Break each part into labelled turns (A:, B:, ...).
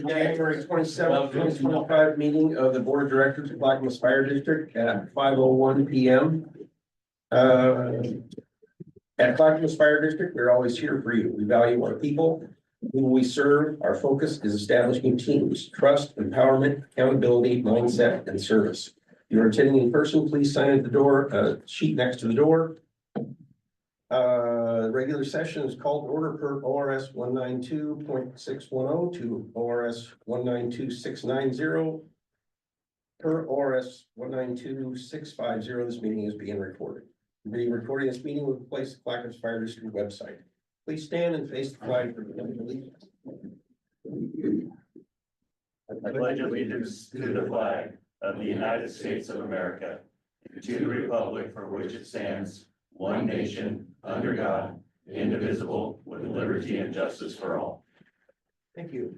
A: January 27th, 2025 meeting of the Board of Directors of Clackamas Fire District at 5:01 p.m. At Clackamas Fire District, we're always here for you. We value our people who we serve. Our focus is establishing teams, trust, empowerment, accountability, mindset, and service. If you're attending in person, please sign at the door, sheet next to the door. Regular session is called to order per ORS 192.610 to ORS 192.690. Per ORS 192.650, this meeting is being recorded. The recording of this meeting will be placed at Clackamas Fire District website. Please stand and face the flag for the pledge of allegiance.
B: I pledge allegiance to the flag of the United States of America, to the republic for which it stands, one nation, under God, indivisible, with liberty and justice for all.
A: Thank you.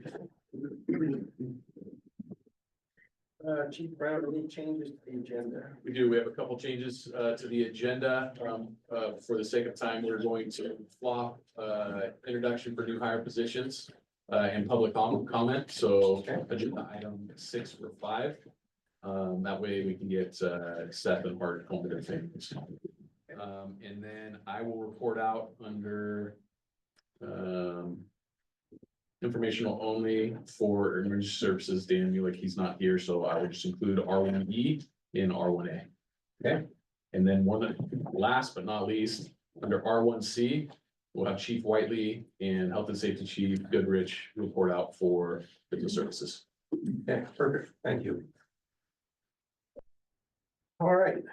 A: Chief Brown, any changes to the agenda?
C: We do. We have a couple changes to the agenda. For the sake of time, we're going to flop introduction for new hire positions and public comment. So agenda item 6 for 5. That way we can get Seth and Hart home to their families. And then I will report out under informational only for emergency services. Dan Mueller, he's not here, so I will just include R1E in R1A. Okay. And then last but not least, under R1C, we'll have Chief Whiteley and Health and Safety Chief Goodrich report out for business services.
A: Okay, perfect. Thank you. All right.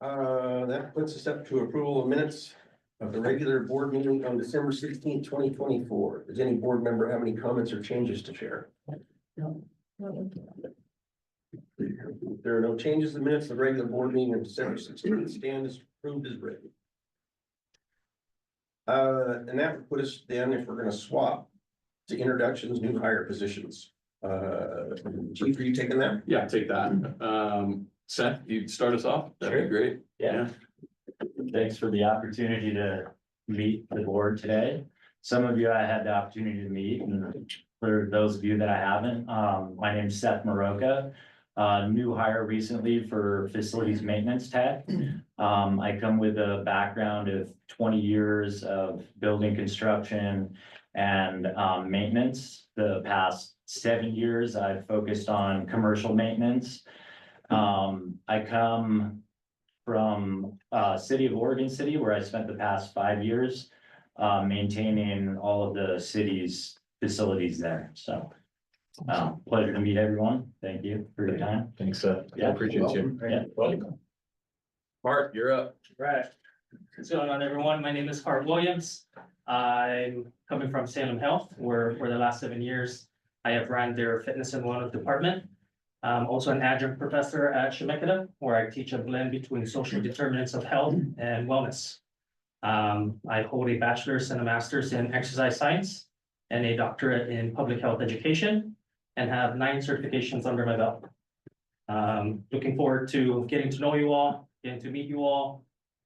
A: That puts us up to approval of minutes of the regular board meeting on December 16th, 2024. Does any board member have any comments or changes to share? No. There are no changes to the minutes of the regular board meeting on December 16th. Stand is approved as written. And that would put us then, if we're going to swap to introductions, new hire positions. Chief, are you taking that?
C: Yeah, take that. Seth, you start us off. That'd be great.
B: Yeah. Thanks for the opportunity to meet the board today. Some of you I had the opportunity to meet, and for those of you that I haven't, my name is Seth Maroka. New hire recently for facilities maintenance tech. I come with a background of 20 years of building construction and maintenance. The past 7 years, I've focused on commercial maintenance. I come from City of Oregon City, where I spent the past 5 years maintaining all of the city's facilities there. So pleasure to meet everyone. Thank you for your time.
C: Thanks, Seth.
B: Yeah,
C: I appreciate you.
B: Yeah.
C: Welcome. Hart, you're up.
D: Right. What's going on, everyone? My name is Hart Williams. I'm coming from Salem Health, where for the last 7 years, I have ran their fitness and wellness department. I'm also an adjunct professor at Chemeketa, where I teach a blend between social determinants of health and wellness. I hold a bachelor's and a master's in exercise science and a doctorate in public health education, and have 9 certifications under my belt. Looking forward to getting to know you all, getting to meet you all,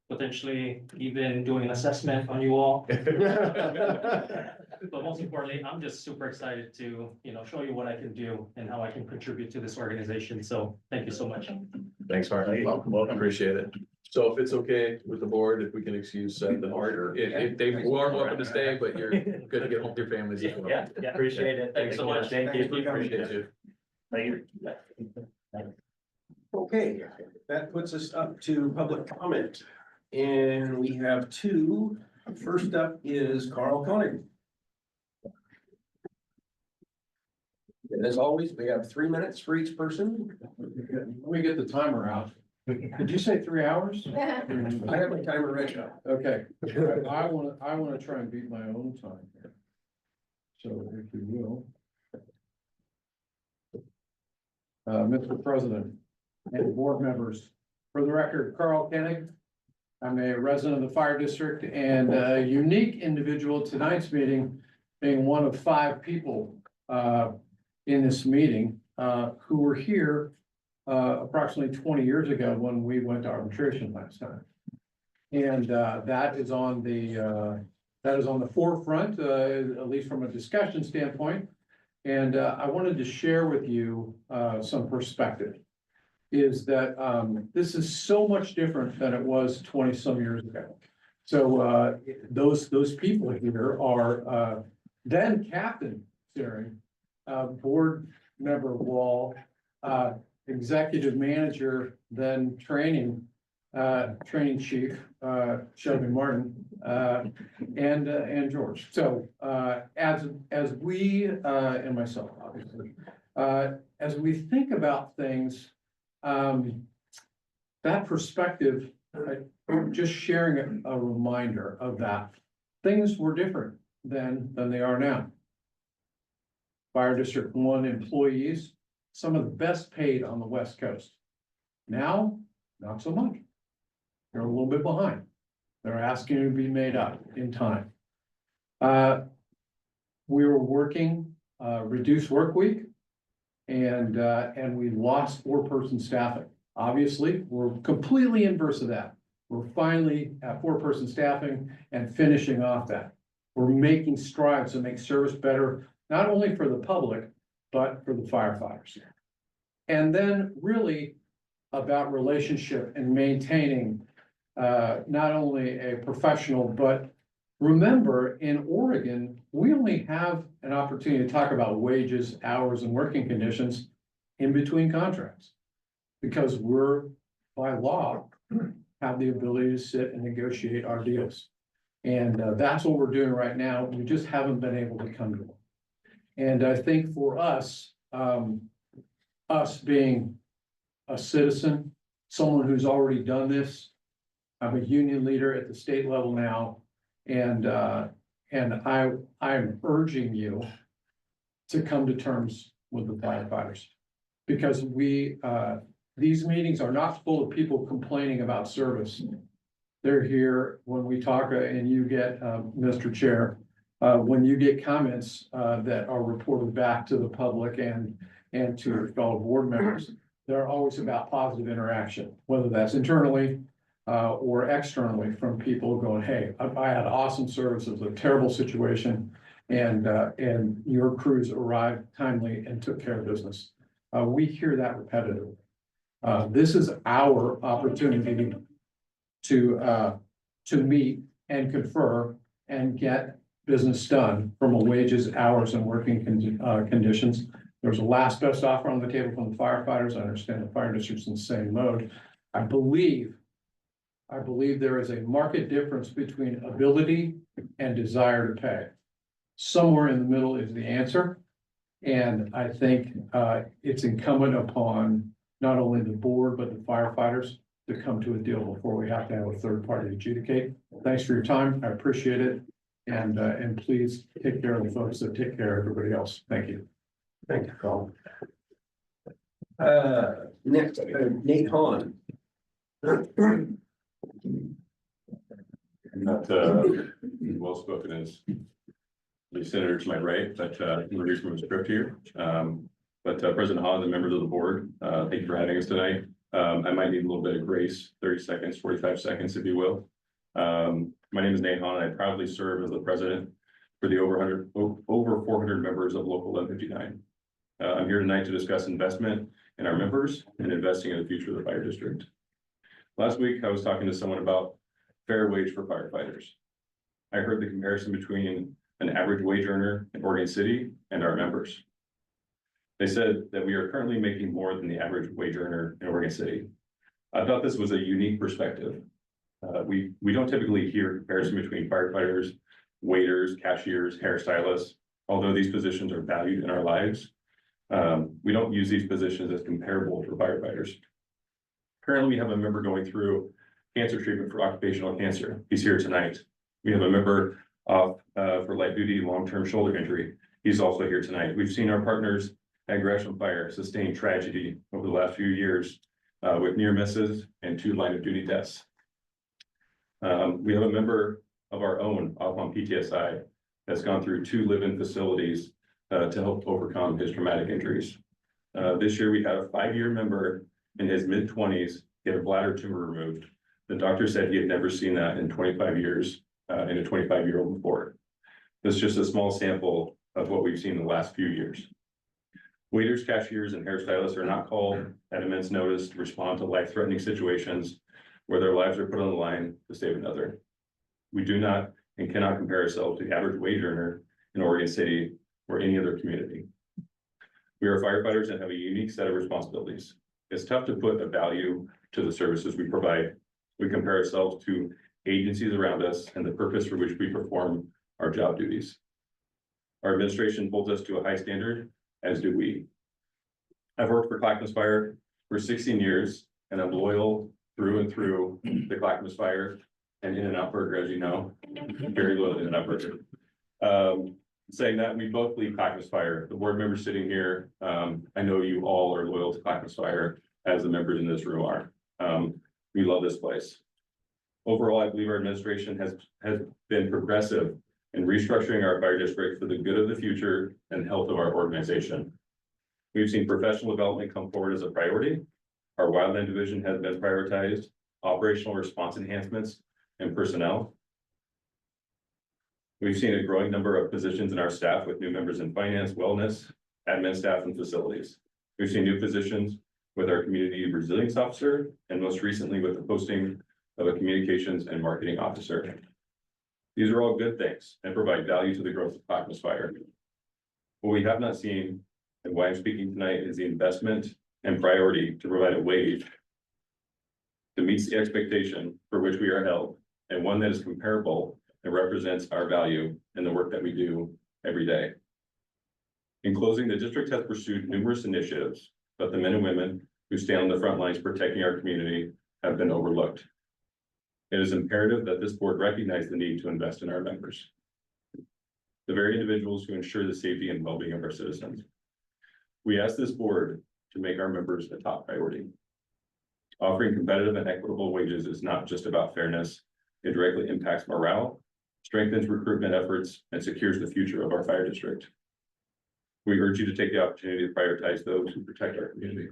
D: potentially even doing an assessment on you all. But most importantly, I'm just super excited to, show you what I can do and how I can contribute to this organization. So thank you so much.
C: Thanks, Hart. Welcome. Appreciate it. So if it's okay with the board, if we can excuse Seth and Hart, if they are welcome to stay, but you're good to get home with your families.
B: Yeah, appreciate it.
D: Thanks so much.
B: Thank you.
C: Appreciate you.
B: Thank you.
A: Okay, that puts us up to public comment. And we have 2. First up is Carl Koenig. And as always, we have 3 minutes for each person.
E: Let me get the timer out. Did you say 3 hours?
A: I have my timer ready now.
E: Okay, I wanna try and beat my own time here. So if you will. Mr. President, and board members. For the record, Carl Koenig. I'm a resident of the fire district and a unique individual at tonight's meeting, being one of 5 people in this meeting who were here approximately 20 years ago when we went to arbitration last time. And that is on the forefront, at least from a discussion standpoint. And I wanted to share with you some perspective. Is that this is so much different than it was 20 some years ago. So those people here are then Captain Searing, board member Wall, executive manager, then training chief Shelby Martin, and George. So as we and myself, obviously, as we think about things. That perspective, I'm just sharing a reminder of that. Things were different then than they are now. Fire District 1 employees, some of the best paid on the West Coast. Now, not so much. They're a little bit behind. They're asking to be made up in time. We were working reduced work week. And we lost 4-person staffing. Obviously, we're completely inverse of that. We're finally at 4-person staffing and finishing off that. We're making strides to make service better, not only for the public, but for the firefighters. And then really about relationship and maintaining not only a professional, but remember, in Oregon, we only have an opportunity to talk about wages, hours, and working conditions in between contracts. Because we're, by law, have the ability to sit and negotiate our deals. And that's what we're doing right now. We just haven't been able to come to it. And I think for us, us being a citizen, someone who's already done this, I'm a union leader at the state level now. And I'm urging you to come to terms with the firefighters. Because these meetings are not full of people complaining about service. They're here when we talk and you get, Mr. Chair, when you get comments that are reported back to the public and to your fellow board members, they're always about positive interaction, whether that's internally or externally from people going, hey, I had awesome service. It was a terrible situation. And your crews arrived timely and took care of business. We hear that repetitively. This is our opportunity to meet and confer and get business done from a wages, hours, and working conditions. There's a last best offer on the table from the firefighters. I understand the fire district's in the same mode. I believe there is a market difference between ability and desire to pay. Somewhere in the middle is the answer. And I think it's incumbent upon not only the board, but the firefighters to come to a deal before we have to have a third party adjudicate. Thanks for your time. I appreciate it. And please take care of the folks that take care of everybody else. Thank you.
A: Thank you, Carl. Next, Nate Hahn.
F: Not well spoken as the senator to my right, but I'm gonna read from a script here. But President Hahn, the members of the board, thank you for having us tonight. I might need a little bit of grace, 30 seconds, 45 seconds, if you will. My name is Nate Hahn. I proudly serve as the president for the over 400 members of Local 1159. I'm here tonight to discuss investment in our members and investing in the future of the fire district. Last week, I was talking to someone about fair wage for firefighters. I heard the comparison between an average wage earner in Oregon City and our members. They said that we are currently making more than the average wage earner in Oregon City. I thought this was a unique perspective. We don't typically hear comparison between firefighters, waiters, cashiers, hairstylists, although these positions are valued in our lives. We don't use these positions as comparable for firefighters. Currently, we have a member going through cancer treatment for occupational cancer. He's here tonight. We have a member off for light duty long-term shoulder injury. He's also here tonight. We've seen our partners at Gresham Fire sustained tragedy over the last few years with near misses and 2 line of duty deaths. We have a member of our own off on PTSI that's gone through 2 live-in facilities to help overcome his traumatic injuries. This year, we had a 5-year member in his mid-20s get a bladder tumor removed. The doctor said he had never seen that in 25 years in a 25-year-old before. This is just a small sample of what we've seen in the last few years. Waiters, cashiers, and hairstylists are not called at immense notice to respond to life-threatening situations where their lives are put on the line to save another. We do not and cannot compare ourselves to the average wage earner in Oregon City or any other community. We are firefighters and have a unique set of responsibilities. It's tough to put a value to the services we provide. We compare ourselves to agencies around us and the purpose for which we perform our job duties. Our administration holds us to a high standard, as do we. I've worked for Clackamas Fire for 16 years, and I'm loyal through and through the Clackamas Fire and In-N-Out Burger, as you know, very loyal to In-N-Out Burger. Saying that, we both leave Clackamas Fire. The board members sitting here, I know you all are loyal to Clackamas Fire, as the members in this room are. We love this place. Overall, I believe our administration has been progressive in restructuring our fire district for the good of the future and health of our organization. We've seen professional development come forward as a priority. Our wildland division has been prioritized, operational response enhancements, and personnel. We've seen a growing number of positions in our staff with new members in finance, wellness, admin staff, and facilities. We've seen new positions with our community resilience officer, and most recently with the posting of a communications and marketing officer. These are all good things and provide value to the growth of Clackamas Fire. What we have not seen, and why I'm speaking tonight, is the investment and priority to provide a wage that meets the expectation for which we are held, and one that is comparable and represents our value in the work that we do every day. In closing, the district has pursued numerous initiatives, but the men and women who stand on the front lines protecting our community have been overlooked. It is imperative that this board recognize the need to invest in our members, the very individuals who ensure the safety and well-being of our citizens. We ask this board to make our members a top priority. Offering competitive and equitable wages is not just about fairness. It directly impacts morale, strengthens recruitment efforts, and secures the future of our fire district. We urge you to take the opportunity to prioritize those who protect our community.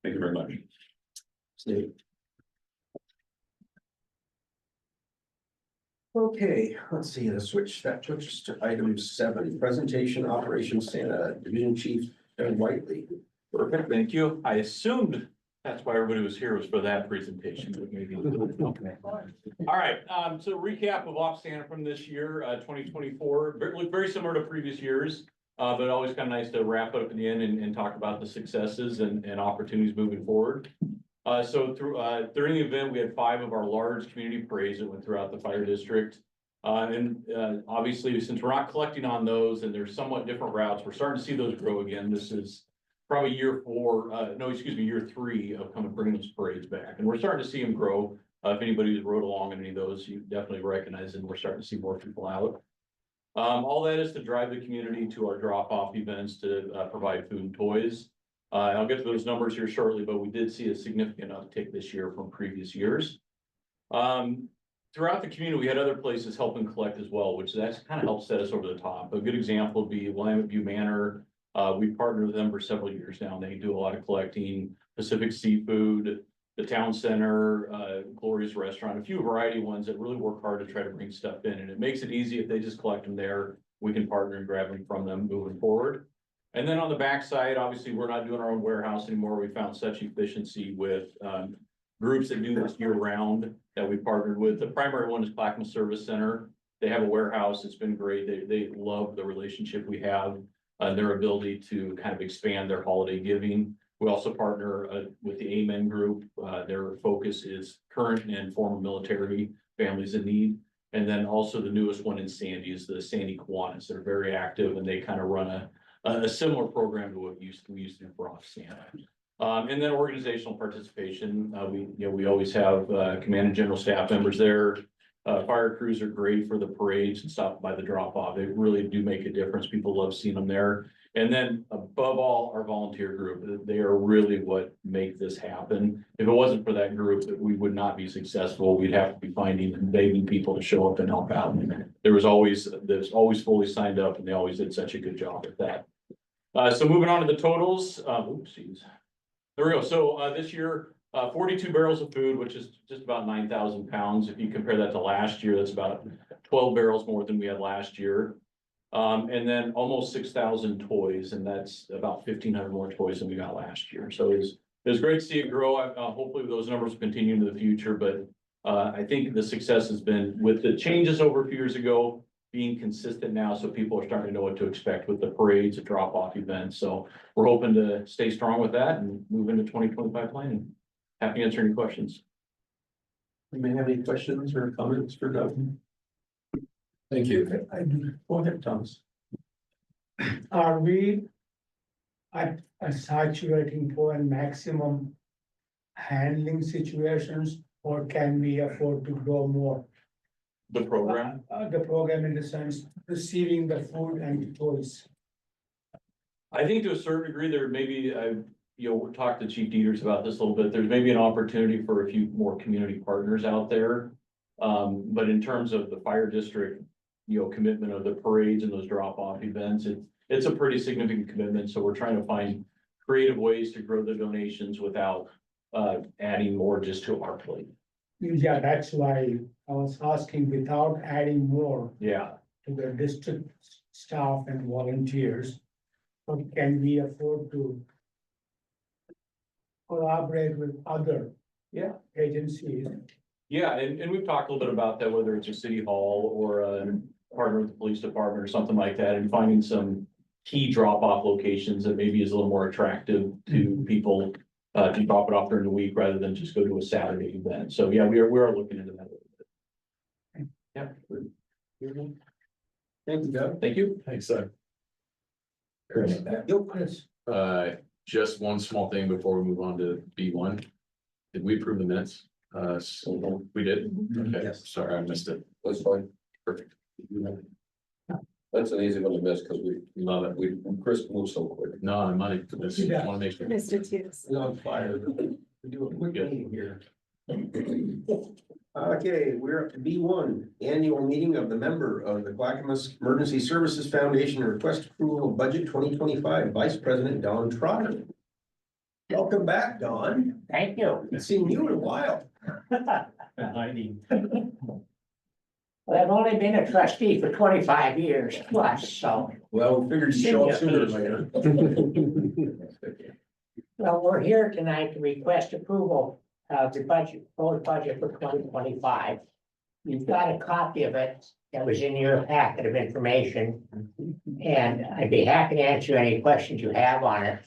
F: Thank you very much.
A: Steve. Okay, let's see, the switch to item 7, presentation operations Santa Division Chief Doug Whiteley.
G: Perfect, thank you. I assumed that's why everybody was here, was for that presentation, but maybe. Okay. All right, so recap of Off Santa from this year, 2024, very similar to previous years. But always kind of nice to wrap it up in the end and talk about the successes and opportunities moving forward. So during the event, we had 5 of our large community parades that went throughout the fire district. Obviously, since we're not collecting on those and there's somewhat different routes, we're starting to see those grow again. This is probably year 3 of coming bringing those parades back. And we're starting to see them grow. If anybody who's rode along in any of those, you definitely recognize it. We're starting to see more people out. All that is to drive the community to our drop-off events to provide food and toys. I'll get to those numbers here shortly, but we did see a significant uptick this year from previous years. Throughout the community, we had other places helping collect as well, which that's kind of helped set us over the top. A good example would be Willamette View Manor. We've partnered with them for several years now. They do a lot of collecting. Pacific Seafood, the Town Center, Glorious Restaurant, a few variety ones that really work hard to try to bring stuff in. And it makes it easy if they just collect them there. We can partner and grab them from them moving forward. And then on the backside, obviously, we're not doing our own warehouse anymore. We found such efficiency with groups that do this year round that we partnered with. The primary one is Clackamas Service Center. They have a warehouse. It's been great. They love the relationship we have, their ability to kind of expand their holiday giving. We also partner with the Amen Group. Their focus is current and former military families in need. And then also the newest one in Sandy is the Sandy Kiwanis. They're very active and they kind of run a similar program to what we used to do for Off Santa. And then organizational participation. We always have command and general staff members there. Fire crews are great for the parades and stuff by the drop off. They really do make a difference. People love seeing them there. And then above all, our volunteer group, they are really what make this happen. If it wasn't for that group, we would not be successful. We'd have to be finding and begging people to show up and help out. There's always fully signed up and they always did such a good job at that. So moving on to the totals, oopsies. There we go. So, this year, 42 barrels of food, which is just about 9,000 pounds. If you compare that to last year, that's about 12 barrels more than we had last year. And then almost 6,000 toys, and that's about 1,500 more toys than we got last year. So it was great to see it grow. Hopefully those numbers will continue into the future, but I think the success has been with the changes over a few years ago being consistent now, so people are starting to know what to expect with the parades, the drop-off events. So we're hoping to stay strong with that and move into 2025 planning. Happy to answer any questions.
A: You may have any questions or comments for Doug?
E: Thank you.
A: I do. Go ahead, Thomas.
H: Are we at a saturating point maximum handling situations, or can we afford to grow more?
G: The program,
H: The program in the sense receiving the food and toys.
G: I think to a certain degree, there may be, we'll talk to Chief Dieters about this a little bit. There's maybe an opportunity for a few more community partners out there. But in terms of the fire district, commitment of the parades and those drop-off events, it's a pretty significant commitment. So we're trying to find creative ways to grow the donations without adding more just to our plate.
H: Yeah, that's why I was asking, without adding more
G: Yeah,
H: to the district staff and volunteers, but can we afford to collaborate with other
G: Yeah.
H: agencies?
G: yeah, and we've talked a little bit about that, whether it's a city hall or a partner with the police department or something like that, and finding some key drop-off locations that maybe is a little more attractive to people to drop it off during the week rather than just go to a Saturday event. So yeah, we are looking into that a little bit. Yeah.
A: Thank you, Doug.
G: Thank you.
C: Thanks,
A: Chris. Yo, Chris.
C: Just one small thing before we move on to B1. Did we approve the minutes? We did? Okay,
A: Yes.
C: sorry, I missed it.
I: That's fine.
C: Perfect.
I: That's an easy one to miss because we
C: Love it.
I: Chris moves so quick.
C: No, I'm not, just
H: Yeah.
C: want to make sure.
J: Mr. Tews.
A: We're on fire. We do a quick
C: Good.
A: meeting here. Okay, we're up to B1, annual meeting of the member of the Clackamas Emergency Services Foundation, request approval of budget 2025, Vice President Don Trotter. Welcome back, Don.
K: Thank you.
A: Haven't seen you in a while.
K: Well, I've only been a trustee for 25 years plus, so,
A: Well, we figured you'd show up sooner or later.
K: well, we're here tonight to request approval of the proposed budget for 2025. You've got a copy of it that was in your packet of information, and I'd be happy to answer any questions you have on it.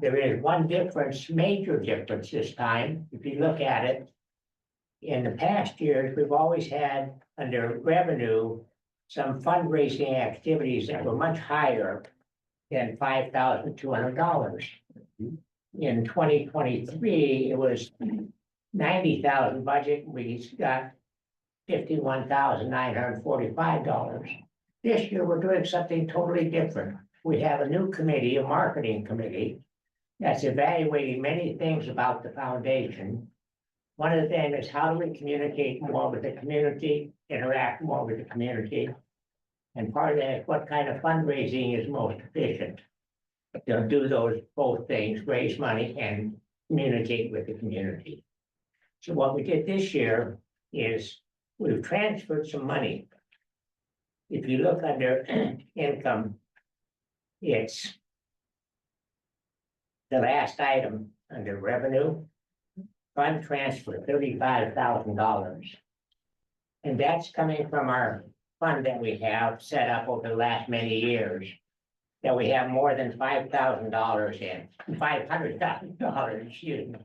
K: There is one difference, major difference this time, if you look at it. In the past years, we've always had under revenue, some fundraising activities that were much higher than $5,200. In 2023, it was 90,000 budget, we got $51,945. This year, we're doing something totally different. We have a new committee, a marketing committee, that's evaluating many things about the foundation. One of them is how do we communicate more with the community, interact more with the community? And part of that is what kind of fundraising is most efficient. They'll do those both things, raise money and communicate with the community. So what we did this year is we've transferred some money. If you look under income, it's the last item under revenue. Fund transfer, $35,000. And that's coming from our fund that we have set up over the last many years. That we have more than $5,000 in, $500,000, excuse me.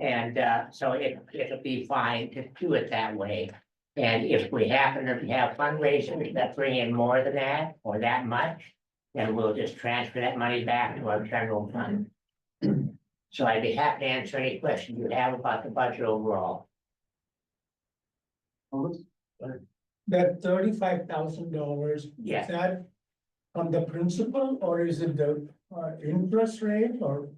K: And so it'll be fine to do it that way. And if we happen to have fundraisers that bring in more than that or that much, then we'll just transfer that money back to our general fund. So I'd be happy to answer any questions you have about the budget overall.
H: That $35,000,
K: Yes.
H: is that on the principal or is it the interest rate or?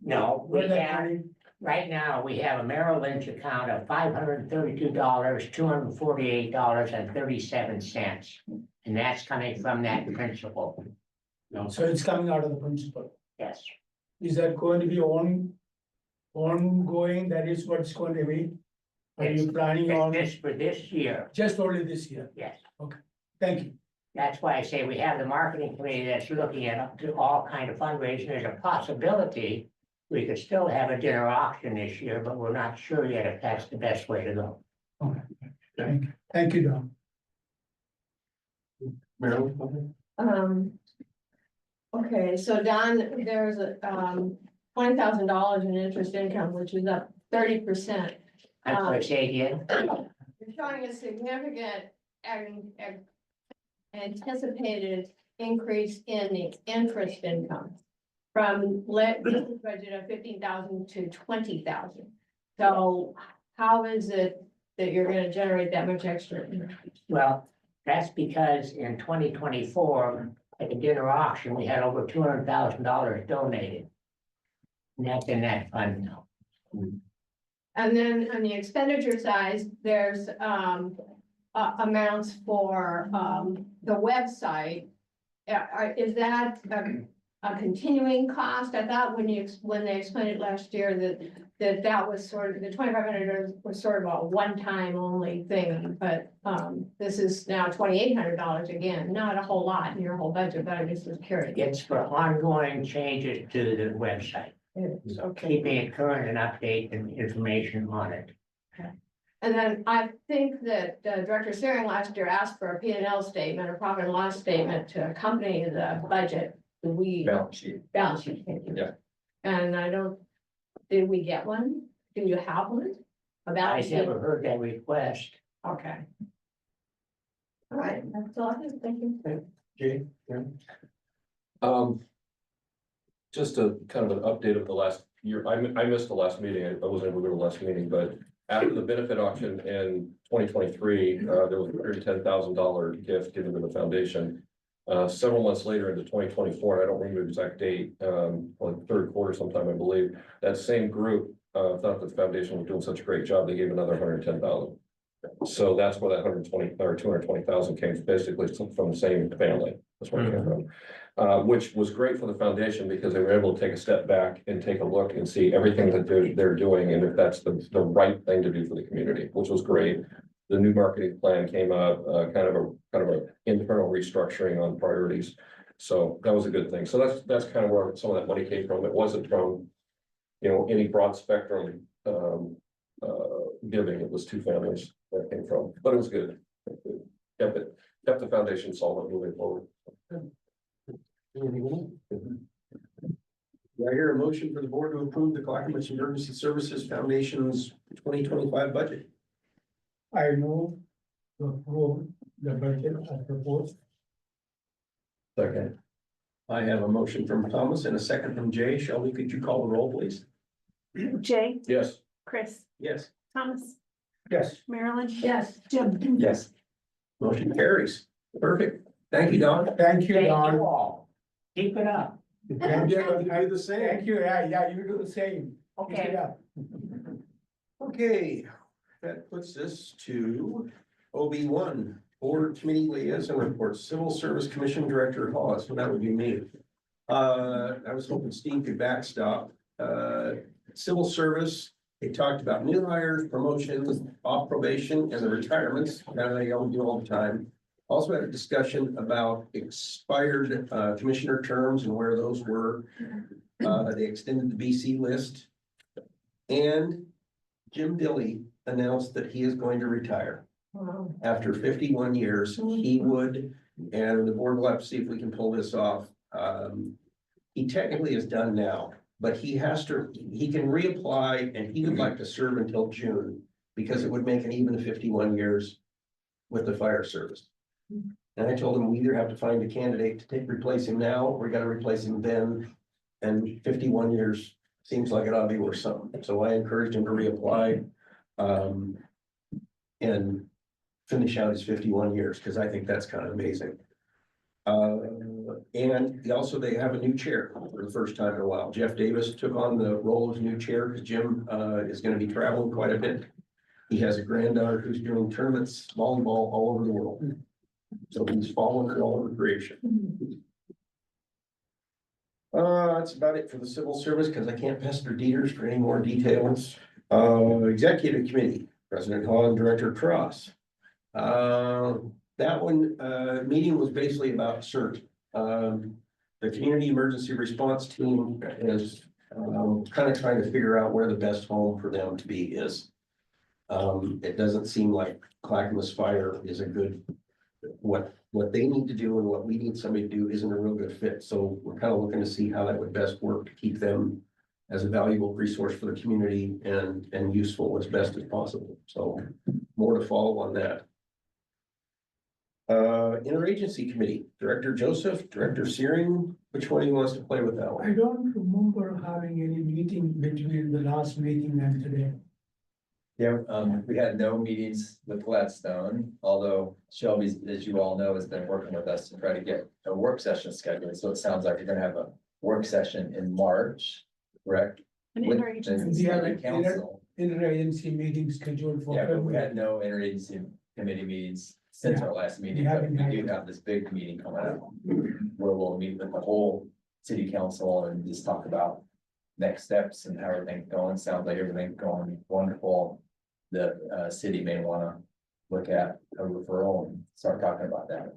K: No, we
H: where that
K: have,
H: money-
K: right now, we have a Merrill Lynch account of $532, $248.37. And that's coming from that principal.
H: So it's coming out of the principal.
K: Yes,
H: Is that going to be ongoing? That is what it's going to be? Are you planning on
K: this for this year,
H: just only this year?
K: yes.
H: Thank you.
K: That's why I say we have the marketing committee that's looking at up to all kind of fundraising. There's a possibility we could still have a dinner auction this year, but we're not sure yet if that's the best way to go.
H: Thank you, Don.
A: Marilyn?
J: Okay, so Don, there's a, $20,000 in interest income, which is up 30%.
K: I'm sorry, say again.
J: You're showing a significant anticipated increase in the interest income from this budget of 15,000 to 20,000. So how is it that you're gonna generate that much extra?
K: Well, that's because in 2024, at the dinner auction, we had over $200,000 donated. And that's in that fund now.
J: And then on the expenditure side, there's amounts for the website. Is that a continuing cost? I thought when they explained it last year that was sort of, the $2,500 was sort of a one-time only thing, but this is now $2,800 again, not a whole lot in your whole budget, but I just was curious.
K: It's for ongoing changes to the website,
J: It's okay.
K: keeping it current and update and information on it.
J: And then I think that Director Searing last year asked for a P&L statement or profit and loss statement to accompany the budget. Do we?
A: Balance sheet.
J: Balance sheet, thank you.
A: Yeah.
J: And did we get one? Do you have one? A
K: I
J: balance sheet?
K: never heard that request.
J: Okay. All right, that's all I have, thank you.
A: Jay?
I: Just a kind of an update of the last year. I missed the last meeting. I wasn't able to go to the last meeting, but after the benefit auction in 2023, there was a $110,000 gift given to the foundation. Several months later into 2024, I don't remember the exact date, like third quarter sometime, I believe, that same group thought the foundation was doing such a great job, they gave another 110,000. So that's where that 120 or 220,000 came, basically from the same family. That's where it came from. Which was great for the foundation because they were able to take a step back and take a look and see everything that they're doing and if that's the right thing to do for the community, which was great. The new marketing plan came up, kind of a internal restructuring on priorities. So that was a good thing. So that's kind of where some of that money came from. It wasn't from, any broad spectrum giving. It was two families that it came from, but it was good. Kept the foundation solid moving forward.
A: Do I hear a motion for the board to approve the Clackamas Emergency Services Foundation's 2025 budget?
H: I move to approve the budget as proposed.
I: Second.
A: I have a motion from Thomas and a second from Jay. Shelby, could you call the roll, please?
L: Jay,
I: Yes.
L: Chris,
A: Yes.
L: Thomas,
H: Yes.
L: Marilyn.
J: Yes.
L: Jim.
A: Yes. Motion carries. Perfect. Thank you, Don.
H: Thank you,
K: Thank
H: Don.
K: you all. Keep it up.
H: Thank you.
A: You do the same.
H: Thank you, yeah, you do the same. Keep it
K: Okay.
H: up.
A: Okay, that puts us to OB1, Board Committee Liaison Reports, Civil Service Commission Director Hawes, so that would be me. I was hoping Steve could backstop. Civil Service, they talked about new hires, promotions, off probation, and the retirements, that they all do all the time. Also had a discussion about expired commissioner terms and where those were. They extended the BC list. And Jim Dilly announced that he is going to retire. After 51 years, he would, and the board will have to see if we can pull this off. He technically is done now, but he can reapply and he would like to serve until June because it would make an even 51 years with the fire service. And I told him we either have to find a candidate to replace him now, or we gotta replace him then. And 51 years seems like it ought to be worth something. So I encouraged him to reapply. And finish out his 51 years, because I think that's kind of amazing. And they have a new chair for the first time in a while. Jeff Davis took on the role as new chair because Jim is going to be traveling quite a bit. He has a granddaughter who's doing tournaments, volleyball all over the world. So he's following her all over creation. That's about it for the civil service because I can't pester Dieters for any more details. Executive committee, President Hahn, Director Cross. That one, meeting was basically about CERT. The community emergency response team is kind of trying to figure out where the best home for them to be is. It doesn't seem like Clackamas Fire is a good, what they need to do and what we need somebody to do isn't a real good fit. So we're kind of looking to see how that would best work to keep them as a valuable resource for the community and useful as best as possible. So more to follow on that. Interagency committee, Director Joseph, Director Searing, which one he wants to play with that one?
H: I don't remember having any meeting between the last meeting and today.
L: Yeah, we had no meetings with Gladstone, although Shelby, as you all know, has been working with us to try to get a work session scheduled. So it sounds like we're gonna have a work session in March, correct? With the city council.
H: Interagency meeting scheduled for.
L: Yeah, but we had no interagency committee meetings since our last meeting, but we do have this big meeting coming up. Where we'll meet with the whole city council and just talk about next steps and how everything's going. Sounds like everything's going wonderful. The city may wanna look at a referral and start talking about that.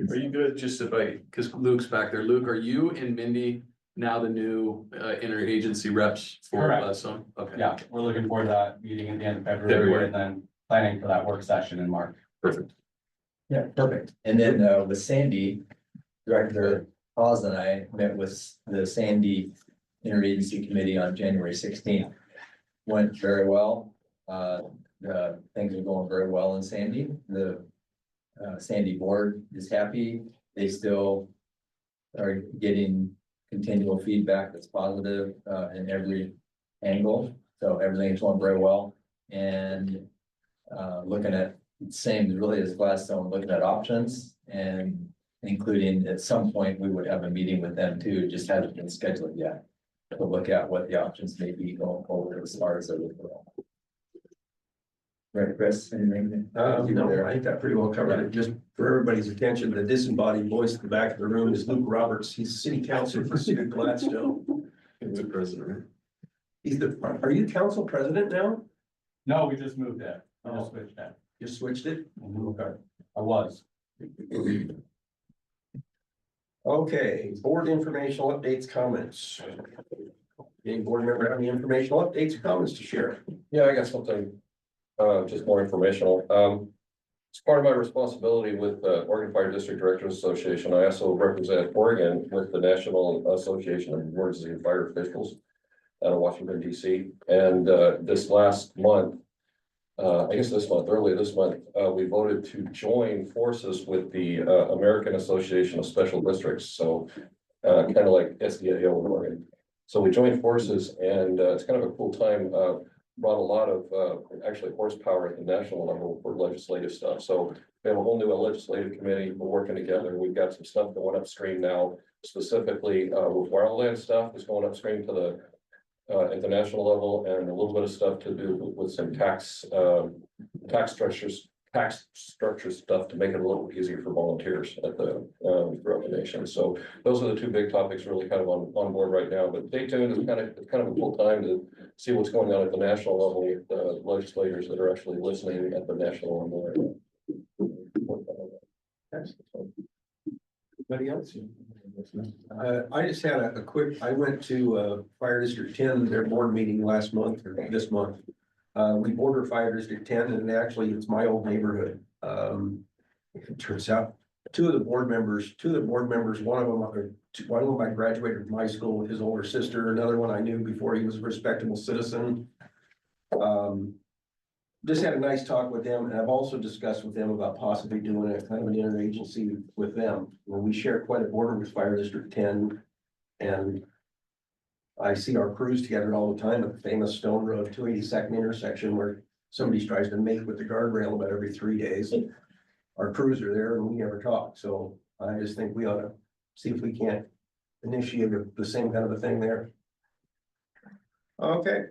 C: Are you good, just because Luke's back there, Luke, are you and Mindy now the new interagency reps for
M: Correct.
C: Gladstone? Okay.
M: Yeah, we're looking forward to that meeting at the end of
C: February.
M: February and then planning for that work session in March.
C: Perfect.
L: Yeah, perfect. And then with Sandy, Director Oz and I met with the Sandy Interagency Committee on January 16th. Went very well. Things are going very well in Sandy. The Sandy board is happy. They still are getting continual feedback that's positive in every angle. So everything's going very well. And looking at same really as Gladstone, looking at options and including at some point we would have a meeting with them too, just hasn't been scheduled yet. To look at what the options may be going forward as far as the referral. Right, Chris, anything?
A: No, I think that pretty well covered it. Just for everybody's attention, the disembodied voice at the back of the room is Luke Roberts. He's city councilor for City of Gladstone.
C: He's the president.
A: Are you council president now?
M: No, we just moved that. I just switched that.
A: Just switched it? Okay.
M: I was.
A: Okay, board informational updates, comments. Any board member have any informational updates or comments to share?
I: Yeah, I got something, just more informational. It's part of my responsibility with the Oregon Fire District Directors Association. I also represent Oregon with the National Association of Emergency and Fire Officials out of Washington, DC. And this last month, earlier this month, we voted to join forces with the American Association of Special Districts. So kind of like SDAO in Oregon. So we joined forces and it's kind of a cool time. Brought a lot of actually horsepower at the national level for legislative stuff. So we have a whole new legislative committee. We're working together. We've got some stuff going upstream now, specifically with wildland stuff that's going upstream to the at the national level, and a little bit of stuff to do with some tax structure stuff to make it a little easier for volunteers at the throughout the nation. So those are the two big topics really kind of on board right now, but stay tuned. It's kind of a cool time to see what's going on at the national level with the legislators that are actually listening at the national level.
A: Anybody else? I just had a quick, I went to Fire District 10, their board meeting last month or this month. We border Fire District 10 and actually it's my old neighborhood. It turns out two of the board members, one of them I graduated from high school with his older sister, another one I knew before he was a respectable citizen. Just had a nice talk with them, and I've also discussed with them about possibly doing a kind of an interagency with them. We share quite a border with Fire District 10, and I see our crews together all the time at the famous Stone Road 282nd intersection where somebody tries to make with the guardrail about every 3 days. Our crews are there and we never talk, so I just think we ought to see if we can't initiate the same kind of a thing there. Okay.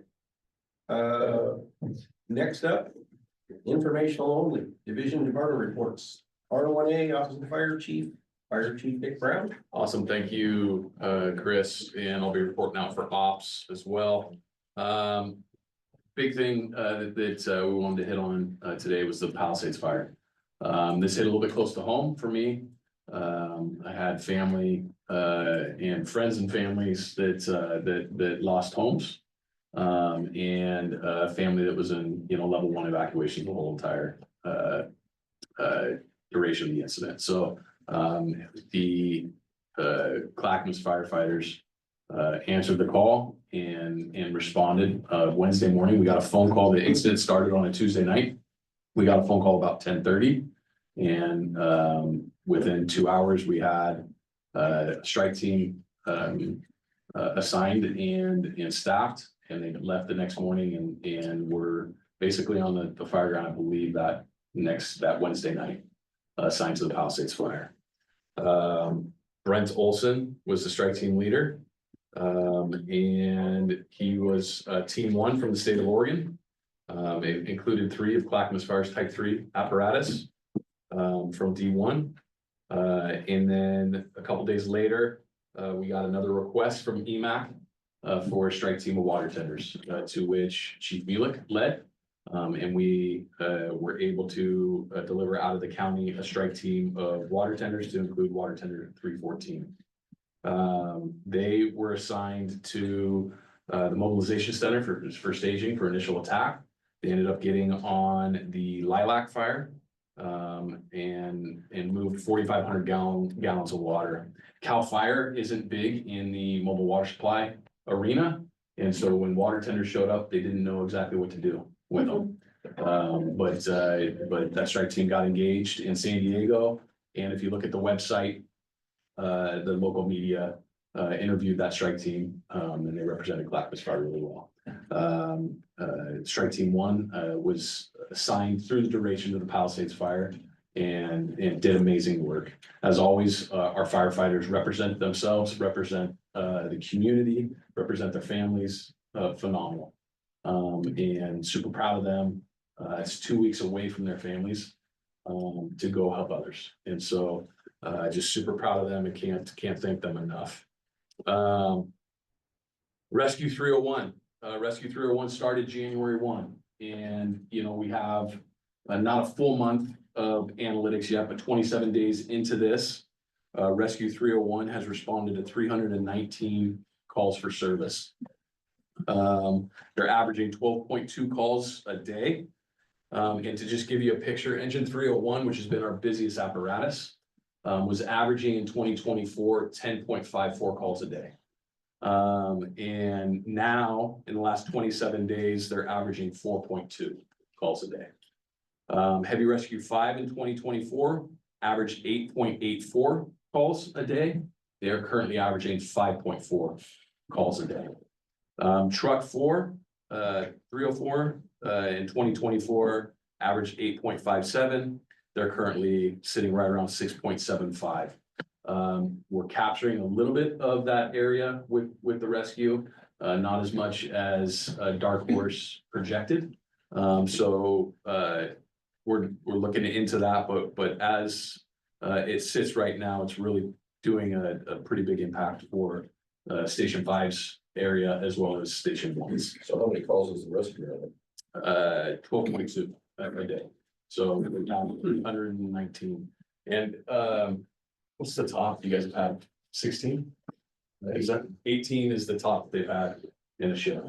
A: Next up, informational only, division department reports. R1A, Office of the Fire Chief Dick Brown.
C: Awesome, thank you, Chris, and I'll be reporting out for ops as well. Big thing that we wanted to hit on today was the Palisades fire. This hit a little bit close to home for me. I had family and friends and families that lost homes. And a family that was in, level 1 evacuation the whole entire duration of the incident. So the Clackamas firefighters answered the call and responded. Wednesday morning, we got a phone call. The incident started on a Tuesday night. We got a phone call about 10:30, and within 2 hours, we had a strike team assigned and staffed, and they left the next morning and were basically on the fire ground, I believe, that Wednesday night, assigned to the Palisades fire. Brent Olson was the strike team leader. And he was team 1 from the state of Oregon. It included 3 of Clackamas Fire's type 3 apparatus from D1. And then a couple days later, we got another request from EMAC for a strike team of water tenders, to which Chief Mueller led. And we were able to deliver out of the county a strike team of water tenders to include water tender 314. They were assigned to the mobilization center for staging for initial attack. They ended up getting on the Lilac fire and moved 4,500 gallons of water. Cal Fire isn't big in the mobile water supply arena, and so when water tenders showed up, they didn't know exactly what to do with them. But that strike team got engaged in San Diego, and if you look at the website, the local media interviewed that strike team, and they represented Clackamas Fire really well. Strike team 1 was assigned through the duration of the Palisades fire and did amazing work. As always, our firefighters represent themselves, represent the community, represent their families, phenomenal. And super proud of them. It's 2 weeks away from their families to go help others. And so just super proud of them and can't thank them enough. Rescue 301. Rescue 301 started January 1. And, we have not a full month of analytics yet, but 27 days into this, Rescue 301 has responded to 319 calls for service. They're averaging 12.2 calls a day. And to just give you a picture, Engine 301, which has been our busiest apparatus, was averaging in 2024, 10.54 calls a day. And now in the last 27 days, they're averaging 4.2 calls a day. Heavy Rescue 5 in 2024 averaged 8.84 calls a day. They are currently averaging 5.4 calls a day. Truck 4, 304, in 2024 averaged 8.57. They're currently sitting right around 6.75. We're capturing a little bit of that area with the rescue, not as much as Dark Horse projected. So we're looking into that, but as it sits right now, it's really doing a pretty big impact for Station 5's area as well as Station 1's.
I: So how many calls is the rescue having?
C: 12.2 a day. So we're down 119. And what's the top? You guys have had 16? Is that 18 is the top they've had in a shift.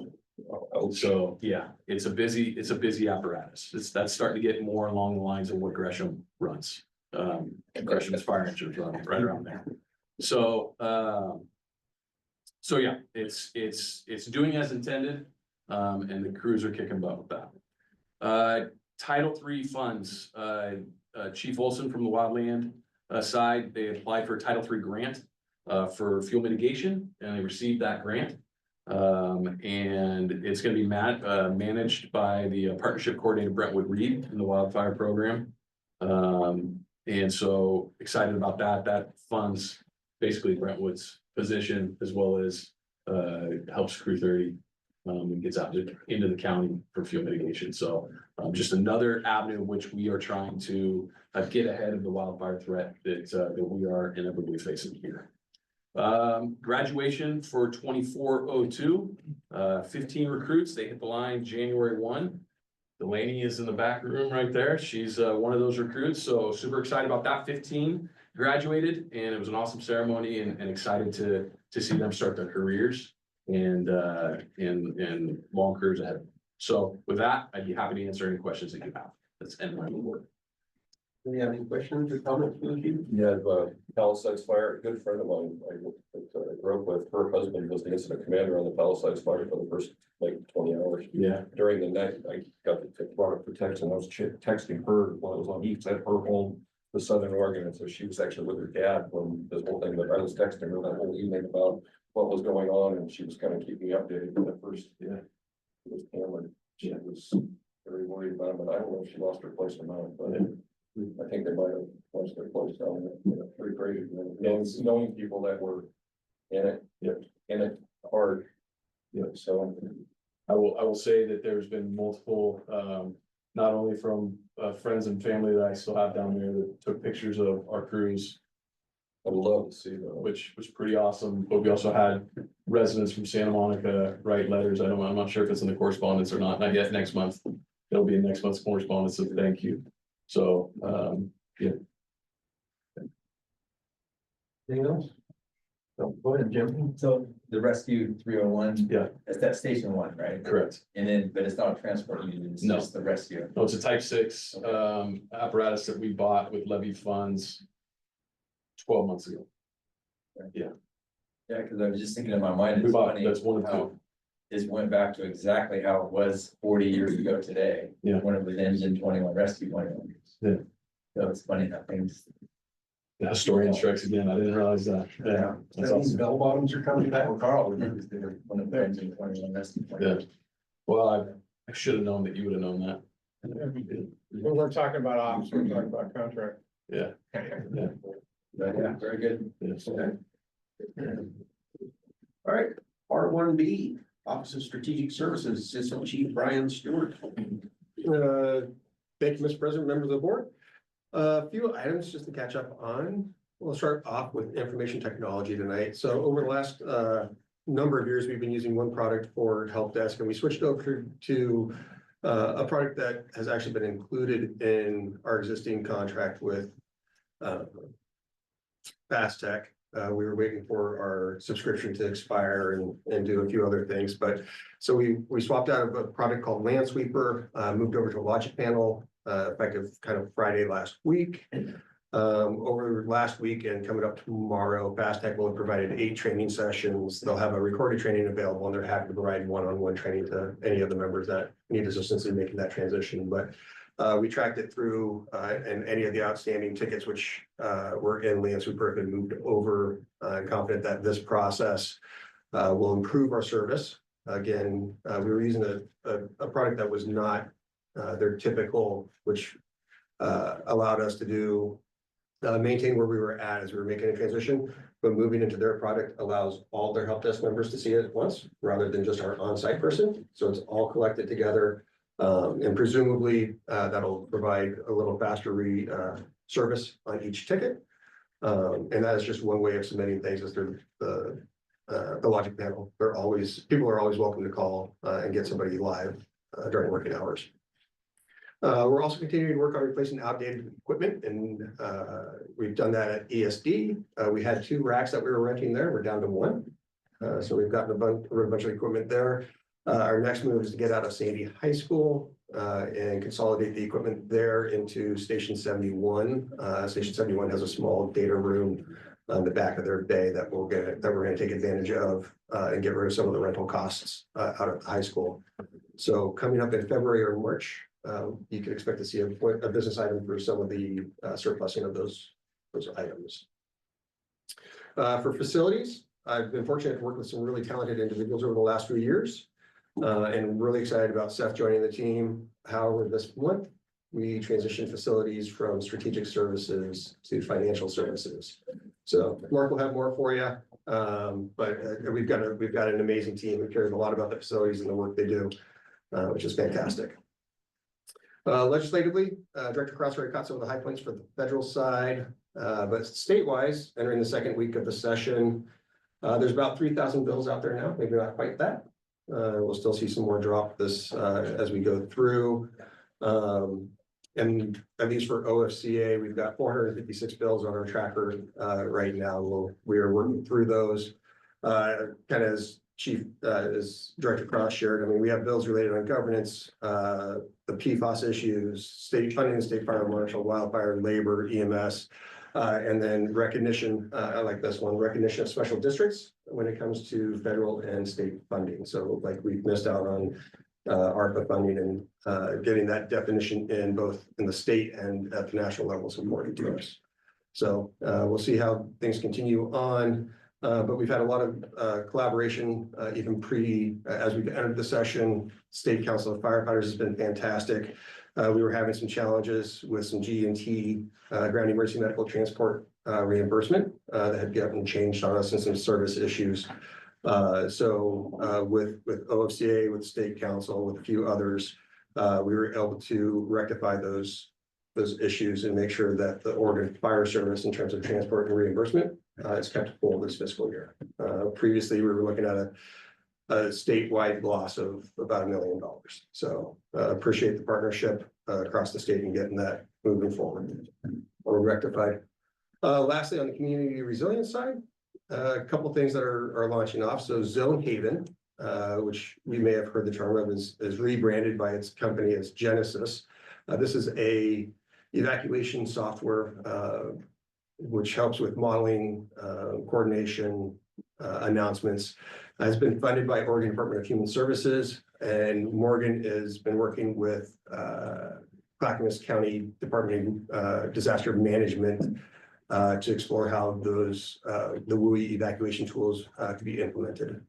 C: So yeah, it's a busy apparatus. That's starting to get more along the lines of what Gresham runs. Gresham's fire engines run right around there. So yeah, it's doing as intended, and the crews are kicking butt with that. Title III funds, Chief Olson from the wildland side, they applied for a Title III grant for fuel mitigation, and they received that grant. And it's gonna be managed by the partnership coordinator Brentwood Reed in the wildfire program. And so excited about that. That funds basically Brentwood's position as well as helps Crew 30. And gets out into the county for fuel mitigation. So just another avenue in which we are trying to get ahead of the wildfire threat that we are inevitably facing here. Graduation for 2402, 15 recruits. They hit the line January 1. Delaney is in the back room right there. She's one of those recruits. So super excited about that. 15 graduated, and it was an awesome ceremony, and excited to see them start their careers and long careers ahead. So with that, I'd be happy to answer any questions that you have. That's end my report.
A: Do you have any questions or comments for the chief?
I: Yeah, the Palisades Fire, a good friend of mine, I grew up with, her husband was the incident commander on the Palisades Fire for the first like 20 hours.
C: Yeah.
I: During the night, I got the product for text, and I was texting her while I was on East at her home, the Southern Oregon, and so she was actually with her dad when this whole thing, but I was texting her that whole evening about what was going on, and she was kind of keeping me updated. At first, yeah, it was Cameron. She was very worried about it, but I don't know if she lost her place or not, but I think they might have lost their place down there. Pretty crazy, knowing people that were in it, in it hard.
C: Yeah, so I will say that there's been multiple, not only from friends and family that I still have down there that took pictures of our crews,
I: I'd love to see that.
C: which was pretty awesome. But we also had residents from Santa Monica write letters. I'm not sure if it's in the correspondence or not yet. Next month, it'll be in next month's correspondence of thank you. So, yeah.
A: Anything else? No, go ahead, Jim.
L: So the rescue 301.
C: Yeah.
L: That's that station one, right?
C: Correct.
L: And then, but it's not a transport unit, it's
C: No.
L: just the rescue.
C: No, it's a type 6 apparatus that we bought with levy funds 12 months ago.
L: Yeah, because I was just thinking in my mind,
C: We
L: it's
C: bought,
L: funny
C: that's one of
L: how
C: two.
L: this went back to exactly how it was 40 years ago today.
C: Yeah.
L: When it was engine 21, rescue 21.
C: Yeah.
L: So it's funny how things.
C: The historian strikes again. I didn't realize that. Yeah. That's
A: That means
C: awesome.
A: bell bottoms are coming back.
L: Well, Carl remembers when it was engine 21, rescue 21.
C: Yeah. Well, I should have known that you would have known that.
E: When we're talking about ops, we're talking about contract.
C: Yeah.
L: But yeah, very good.
C: Yes.
A: All right, R1B, Office of Strategic Services, Assistant Chief Brian Stewart.
N: Thank you, Mr. President, members of the board. A few items just to catch up on. We'll start off with information technology tonight. So over the last number of years, we've been using one product for help desk, and we switched over to a product that has actually been included in our existing contract with Fast Tech. We were waiting for our subscription to expire and do a few other things, but so we swapped out of a product called Landsweeper, moved over to a Logic Panel, effective kind of Friday last week. Over last week and coming up tomorrow, Fast Tech will have provided 8 training sessions. They'll have a recorded training available, and they're happy to provide one-on-one training to any of the members that need assistance in making that transition. But we tracked it through, and any of the outstanding tickets which were in Landsweeper have been moved over. I'm confident that this process will improve our service. Again, we were using a product that was not their typical, which allowed us to do maintain where we were at as we were making a transition, but moving into their product allows all their help desk members to see it at once, rather than just our on-site person. So it's all collected together. And presumably that'll provide a little faster service on each ticket. And that is just one way of submitting things is through the Logic Panel. People are always welcome to call and get somebody live during working hours. We're also continuing to work on replacing outdated equipment, and we've done that at ESD. We had 2 racks that we were renting there. We're down to 1. So we've gotten a bunch of equipment there. Our next move is to get out of Sandy High School and consolidate the equipment there into Station 71. Station 71 has a small data room on the back of their bay that we're going to take advantage of and get rid of some of the rental costs out of the high school. So coming up in February or March, you can expect to see a business item for some of the surplusing of those items. For facilities, I've been fortunate to work with some really talented individuals over the last few years. And really excited about Seth joining the team. However, this month, we transitioned facilities from strategic services to financial services. So Mark will have more for you. But we've got an amazing team who cares a lot about the facilities and the work they do, which is fantastic. Legislatively, Director Crossroy caught some of the high points for the federal side, but state-wise, entering the second week of the session, there's about 3,000 bills out there now, maybe not quite that. We'll still see some more drop this as we go through. And at least for OFCA, we've got 456 bills on our tracker right now. We are working through those. Kind of as Director Cross shared, I mean, we have bills related on governance, the PFAS issues, state funding, state fire marshal, wildfire, labor, EMS, and then recognition, I like this one, recognition of special districts when it comes to federal and state funding. So like we've missed out on ARPA funding and getting that definition in both in the state and at the national level is important to us. So we'll see how things continue on. But we've had a lot of collaboration, even as we entered the session. State Council of Firefighters has been fantastic. We were having some challenges with some G&T, ground emergency medical transport reimbursement that had gotten changed on us and some service issues. So with OFCA, with State Council, with a few others, we were able to rectify those issues and make sure that the Oregon Fire Service in terms of transport and reimbursement is kept full this fiscal year. Previously, we were looking at a statewide loss of about $1 million. So appreciate the partnership across the state and getting that moving forward or rectified. Lastly, on the community resilience side, a couple things that are launching off. So Zone Haven, which we may have heard the term of, is rebranded by its company as Genesis. This is a evacuation software which helps with modeling, coordination, announcements. Has been funded by Oregon Department of Human Services, and Morgan has been working with Clackamas County Department of Disaster Management to explore how those the WUI evacuation tools could be implemented.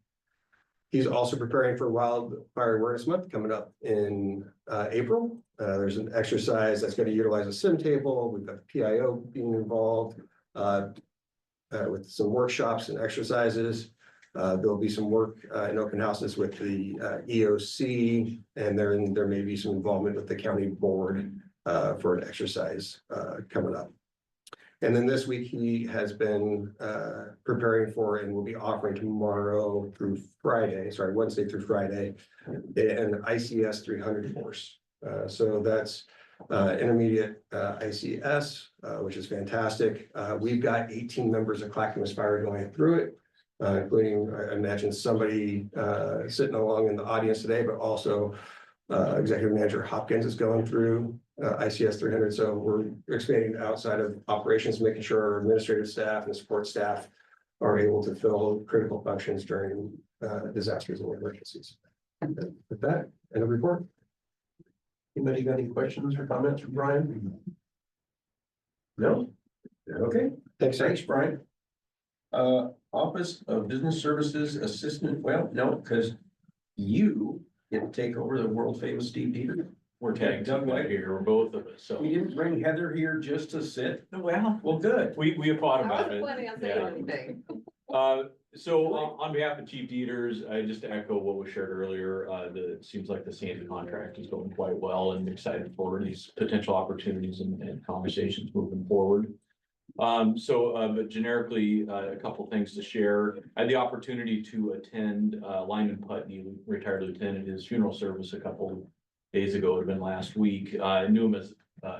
N: He's also preparing for Wildfire Awareness Month coming up in April. There's an exercise that's going to utilize a sim table. We've got the PIO being involved with some workshops and exercises. There'll be some work in open houses with the EOC, and there may be some involvement with the county board for an exercise coming up. And then this week he has been preparing for and will be offering tomorrow through Friday, Wednesday through Friday, an ICS 300 course. So that's intermediate ICS, which is fantastic. We've got 18 members of Clackamas Fire going through it, including, I imagine, somebody sitting along in the audience today, but also Executive Manager Hopkins is going through ICS 300. So we're expanding outside of operations, making sure our administrative staff and support staff are able to fill critical functions during disasters and emergencies. With that, end of report. Anybody got any questions or comments for Brian? No? Okay, thanks, Brian.
I: Office of Business Services Assistant, well, no, because you get to take over the world famous Steve Peter.
G: We're tagged up right here, or both of us, so.
I: We didn't bring Heather here just to sit. Well, good.
G: We have thought about it.
J: planning on
G: Yeah.
J: anything.
G: So on behalf of Chief Dieters, I just echo what was shared earlier, it seems like the Sandy contract is going quite well and excited for these potential opportunities and conversations moving forward. But generically, a couple things to share. I had the opportunity to attend Lyman Putney, retired lieutenant, his funeral service a couple days ago. It had been last week. I knew him as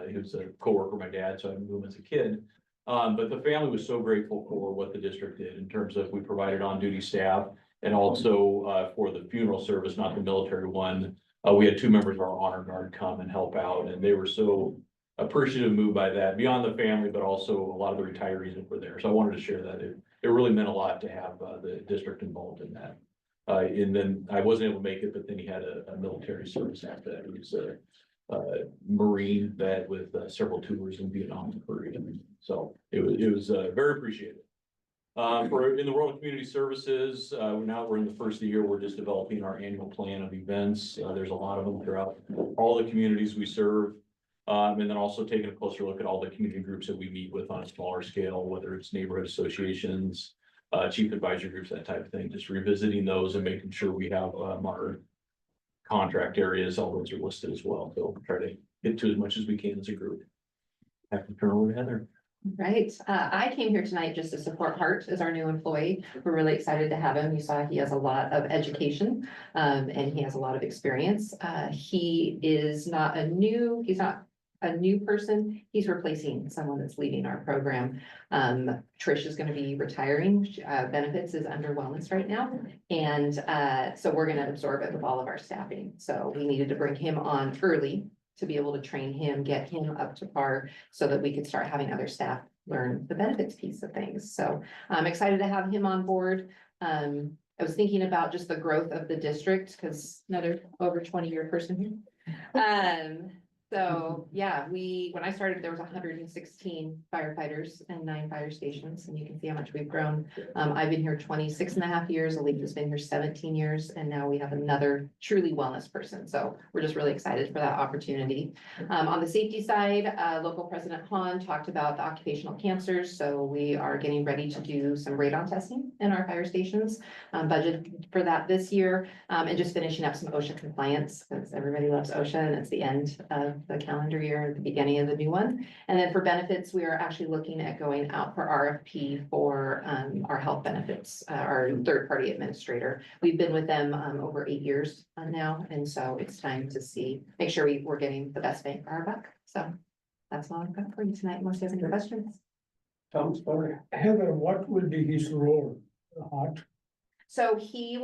G: he was a coworker of my dad, so I knew him as a kid. But the family was so grateful for what the district did in terms of we provided on-duty staff and also for the funeral service, not the military one. We had 2 members of our honor guard come and help out, and they were so appreciative, moved by that, beyond the family, but also a lot of the retirees that were there. So I wanted to share that. It really meant a lot to have the district involved in that. And then I wasn't able to make it, but then he had a military service after that. He was a Marine vet with several tours in Vietnam and Korea. So it was very appreciated. In the world of community services, now we're in the first of the year, we're just developing our annual plan of events. There's a lot of them throughout all the communities we serve. And then also taking a closer look at all the community groups that we meet with on a smaller scale, whether it's neighborhood associations, chief advisory groups, that type of thing, just revisiting those and making sure we have, our contract areas, all those are listed as well. So try to get to as much as we can as a group. Have to turn over to Heather.
O: Right, I came here tonight just to support Hart as our new employee. We're really excited to have him. You saw he has a lot of education, and he has a lot of experience. He's not a new person. He's replacing someone that's leaving our program. Trish is gonna be retiring. Benefits is under wellness right now. And, so we're gonna absorb it with all of our staffing. So we needed to bring him on early to be able to train him, get him up to par so that we could start having other staff learn the benefits piece of things. So I'm excited to have him on board. I was thinking about just the growth of the district because another over 20-year person here. So yeah, when I started, there was 116 firefighters and 9 fire stations, and you can see how much we've grown. I've been here 26 and a half years. Alicia's been here 17 years, and now we have another truly wellness person. So we're just really excited for that opportunity. On the safety side, local President Hahn talked about the occupational cancers. So we are getting ready to do some radon testing in our fire stations, budget for that this year, and just finishing up some OSHA compliance because everybody loves OSHA and it's the end of the calendar year at the beginning of the new one. And then for benefits, we are actually looking at going out for RFP for our health benefits, our third-party administrator. We've been with them over 8 years now, and so it's time to make sure we're getting the best bang for our buck. So that's all I've got for you tonight, unless you have any questions.
H: Heather, what will be his role? Hart?
O: So he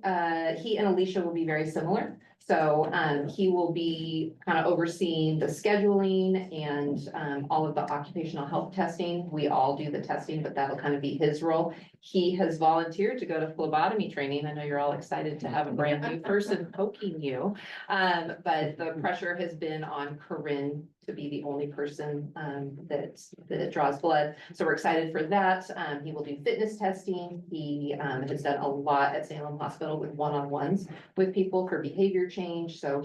O: and Alicia will be very similar. So he will be kind of overseeing the scheduling and all of the occupational health testing. We all do the testing, but that'll kind of be his role. He has volunteered to go to phlebotomy training. I know you're all excited to have a brand new person poking you. But the pressure has been on Corinne to be the only person that draws blood. So we're excited for that. He will do fitness testing. He has done a lot at Salem Hospital with one-on-ones with people for behavior change. So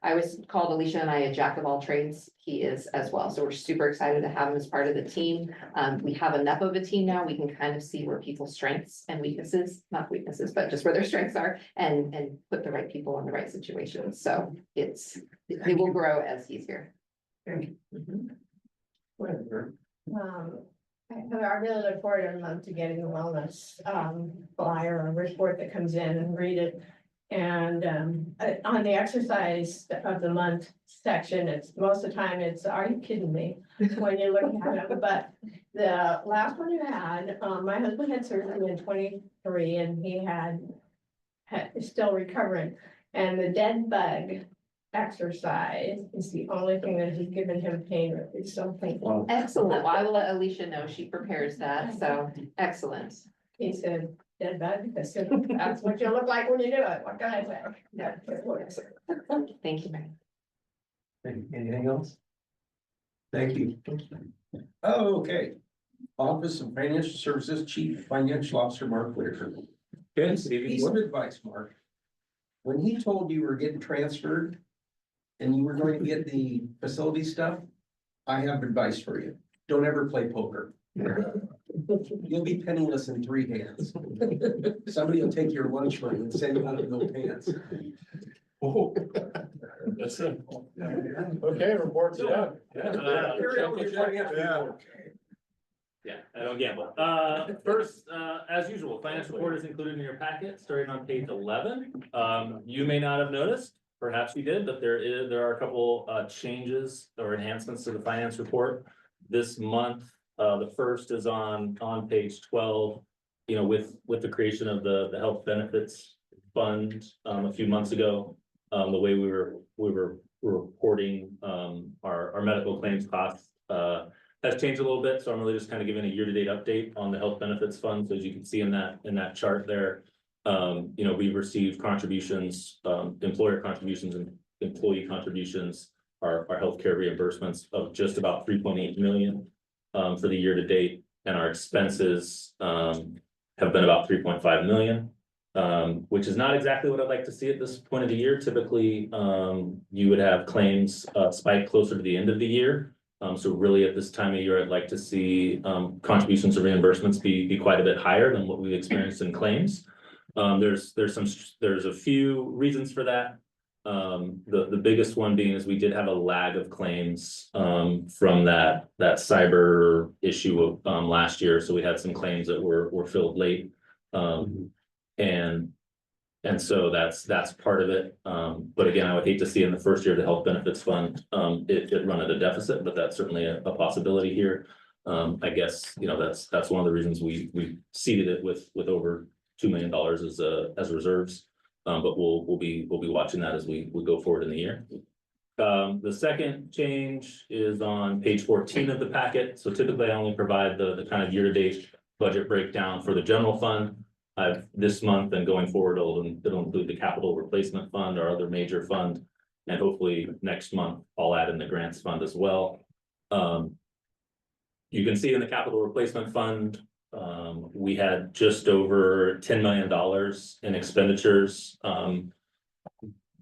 O: I always called Alicia and I a jack of all trades. He is as well. So we're super excited to have him as part of the team. We have enough of a team now. We can kind of see where people's strengths and weaknesses, not weaknesses, but just where their strengths are and put the right people in the right situations. So it will grow as he's here.
H: Thank you.
J: I really look forward every month to getting the wellness flyer or report that comes in and read it. And on the exercise of the month section, it's most of the time are you kidding me? When you look at it, but the last one you had, my husband had surgery in 23 and he is still recovering. And the dead bug exercise is the only thing that has given him pain relief. So painful.
O: Excellent. Well, I will let Alicia know. She prepares that. So excellent.
J: He said, dead bug, I said, that's what you look like when you do it. What can I say? Yeah, it works.
O: Thank you, Mary.
A: Anything else? Thank you. Oh, okay. Office of Financial Services Chief Financial Officer Mark Whitaker. Piece of advice, Mark. When he told you were getting transferred and you were going to get the facility stuff, I have advice for you. Don't ever play poker. You'll be penniless in 3 hands. Somebody will take your lunch money and send you out of no pants.
C: Oh. That's it. Okay, reports, yeah.
B: Yeah, I don't gamble. First, as usual, financial report is included in your packet, starting on page 11. You may not have noticed, perhaps you did, but there are a couple changes or enhancements to the finance report this month. The first is on page 12. You know, with the creation of the health benefits fund a few months ago, the way we were reporting our medical claims costs has changed a little bit. So I'm really just kind of giving a year-to-date update on the health benefits fund. So as you can see in that chart there, you know, we've received contributions, employer contributions and employee contributions, our healthcare reimbursements of just about 3.8 million for the year to date. and our expenses, have been about 3.5 million. Which is not exactly what I'd like to see at this point of the year. Typically, you would have claims, spike closer to the end of the year. So really at this time of year, I'd like to see, contributions or reimbursements be quite a bit higher than what we experienced in claims. There's a few reasons for that. The biggest one being is we did have a lag of claims, from that cyber issue of, last year. So we had some claims that were filled late. And so that's part of it. But again, I would hate to see in the first year the health benefits fund, it run at a deficit, but that's certainly a possibility here. I guess, that's one of the reasons we seeded it with over $2 million as reserves. But we'll be watching that as we go forward in the year. The second change is on page 14 of the packet. So typically I only provide the kind of year-to-date budget breakdown for the general fund. This month and going forward, it'll include the capital replacement fund, our other major fund, and hopefully next month I'll add in the grants fund as well. You can see in the capital replacement fund, we had just over $10 million in expenditures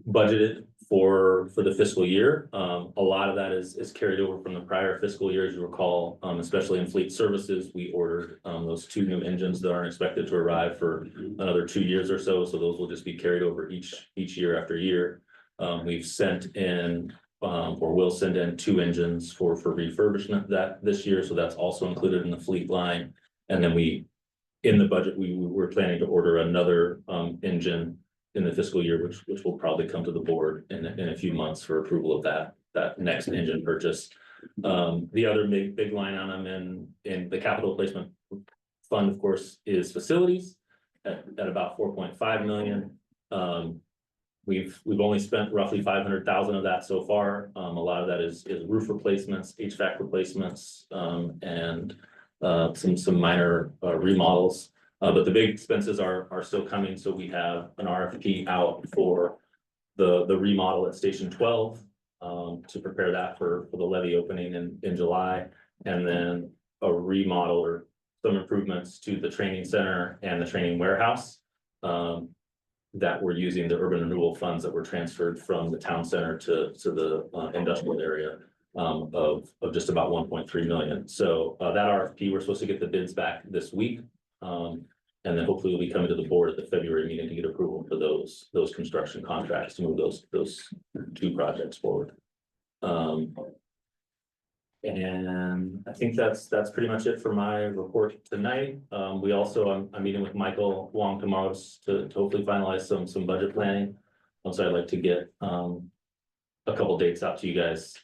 B: budgeted for the fiscal year. A lot of that is carried over from the prior fiscal year. As you recall, especially in fleet services, we ordered those 2 new engines that aren't expected to arrive for another 2 years or so. So those will just be carried over each year after year. We've sent in or will send in 2 engines for refurbishment this year. So that's also included in the fleet line. And then in the budget, we were planning to order another engine in the fiscal year, which will probably come to the board in a few months for approval of that next engine purchase. The other big line on them in the capital replacement fund, of course, is facilities at about 4.5 million. We've only spent roughly 500,000 of that so far. A lot of that is roof replacements, HVAC replacements, and some minor remodels. But the big expenses are still coming. So we have an RFP out for the remodel at Station 12 to prepare that for the levy opening in July, and then a remodel or some improvements to the training center and the training warehouse that we're using the urban renewal funds that were transferred from the town center to the industrial area of just about 1.3 million. So that RFP, we're supposed to get the bids back this week. And then hopefully we'll be coming to the board at the February meeting to get approval for those construction contracts to move those 2 projects forward. And I think that's pretty much it for my report tonight. We also, I'm meeting with Michael Wong tomorrow to hopefully finalize some budget planning. So I'd like to get a couple dates out to you guys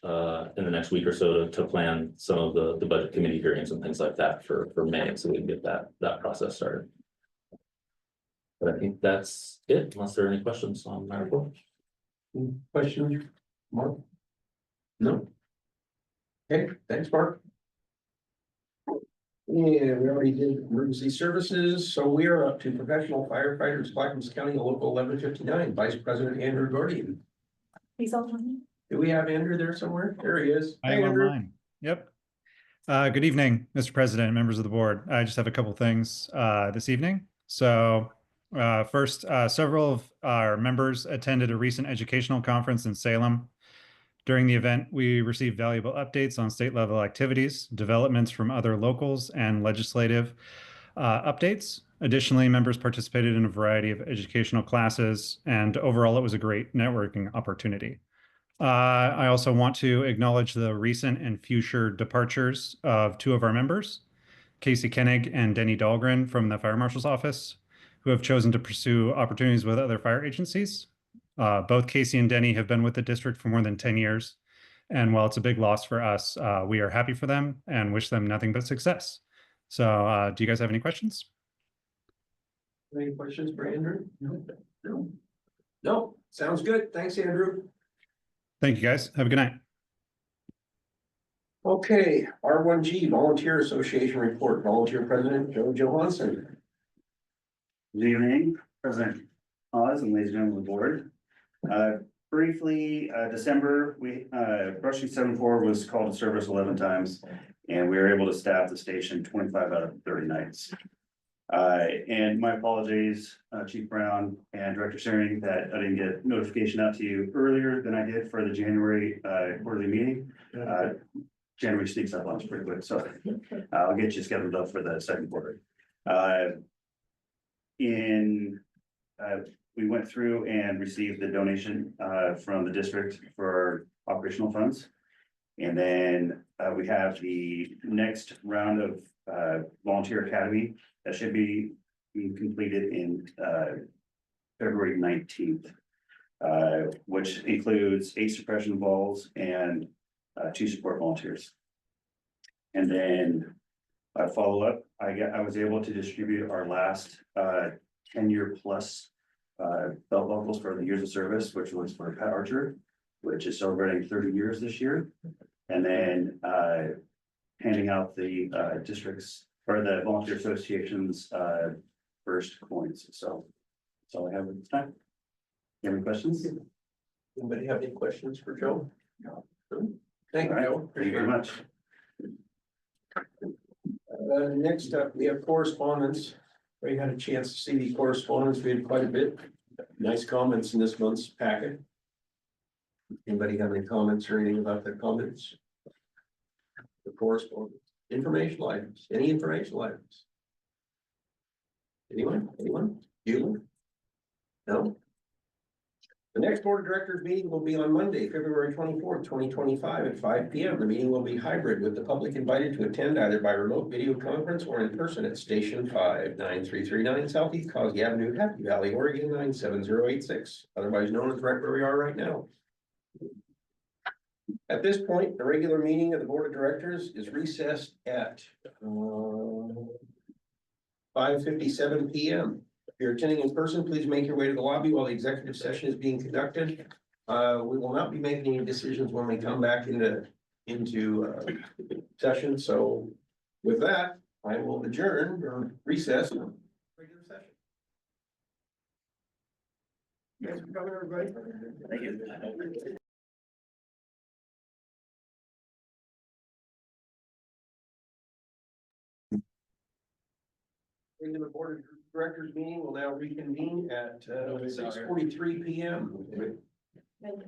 B: in the next week or so to plan some of the budget committee hearings and things like that for May, so we can get that process started. But I think that's it, unless there are any questions on my report.
A: Questions, Mark? No? Okay, thanks, Mark. Yeah, we already did emergency services, so we are up to professional firefighters, Clackamas County, Local 1159, Vice President Andrew Gordian.
P: Please all join me.
A: Do we have Andrew there somewhere? There he is.
Q: I am online. Yep. Good evening, Mr. President and members of the board. I just have a couple things this evening. So first, several of our members attended a recent educational conference in Salem. During the event, we received valuable updates on state level activities, developments from other locals, and legislative updates. Additionally, members participated in a variety of educational classes, and overall, it was a great networking opportunity. I also want to acknowledge the recent and future departures of 2 of our members, Casey Koenig and Denny Dahlgren from the Fire Marshal's Office, who have chosen to pursue opportunities with other fire agencies. Both Casey and Denny have been with the district for more than 10 years. And while it's a big loss for us, we are happy for them and wish them nothing but success. So do you guys have any questions?
A: Any questions for Andrew? No. No, sounds good. Thanks, Andrew.
Q: Thank you, guys. Have a good night.
A: Okay, R1G Volunteer Association Report, Volunteer President Joe Johansson.
R: Good evening, President Oz and ladies and gentlemen of the board. Briefly, December, Brushing 7-4 was called to service 11 times. And we were able to staff the station 25 out of 30 nights. And my apologies, Chief Brown and Director Searing, that I didn't get notification out to you earlier than I did for the January quarterly meeting. January sneaks up on us pretty quick, so I'll get you scheduled up for the second quarter. We went through and received the donation from the district for operational funds. And then we have the next round of volunteer academy that should be completed in February 19th, which includes 8 suppression balls and 2 support volunteers. And then follow up, I was able to distribute our last 10-year plus belt buckles for the years of service, which was for Pat Archer, which is celebrating 30 years this year. And then handing out the districts or the volunteer associations first coins. So that's all I have at this time. You have any questions?
A: Anybody have any questions for Joe? No. Thank you,
R: All right.
A: Joe.
R: Thank you very much.
A: Next up, we have correspondence. We had a chance to see the correspondence. We had quite a bit. Nice comments in this month's packet. Anybody have any comments or anything about their comments? The correspondence, informational items, any informational items? Anyone? You? No? The next board of directors meeting will be on Monday, February 24th, 2025 at 5 p.m. The meeting will be hybrid with the public invited to attend either by remote video conference or in person at Station 5, 9339 Southeast Cosby Avenue, Happy Valley, Oregon 97086, otherwise known as right where we are right now. At this point, the regular meeting of the board of directors is recessed at 5:57 p.m. If you're attending in person, please make your way to the lobby while the executive session is being conducted. We will not be making any decisions when we come back into session. So with that, I will adjourn or recess regular session. Thanks for coming, everybody.
R: Thank you.
A: The board of directors meeting will now reconvene at 6:43 p.m.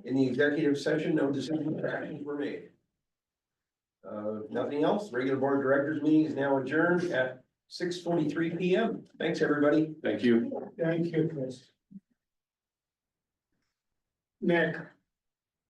A: In the executive session, no decisions or actions were made. Nothing else. Regular board of directors meeting is now adjourned at 6:43 p.m. Thanks, everybody.
F: Thank you.
H: Thank you, Chris. Nick.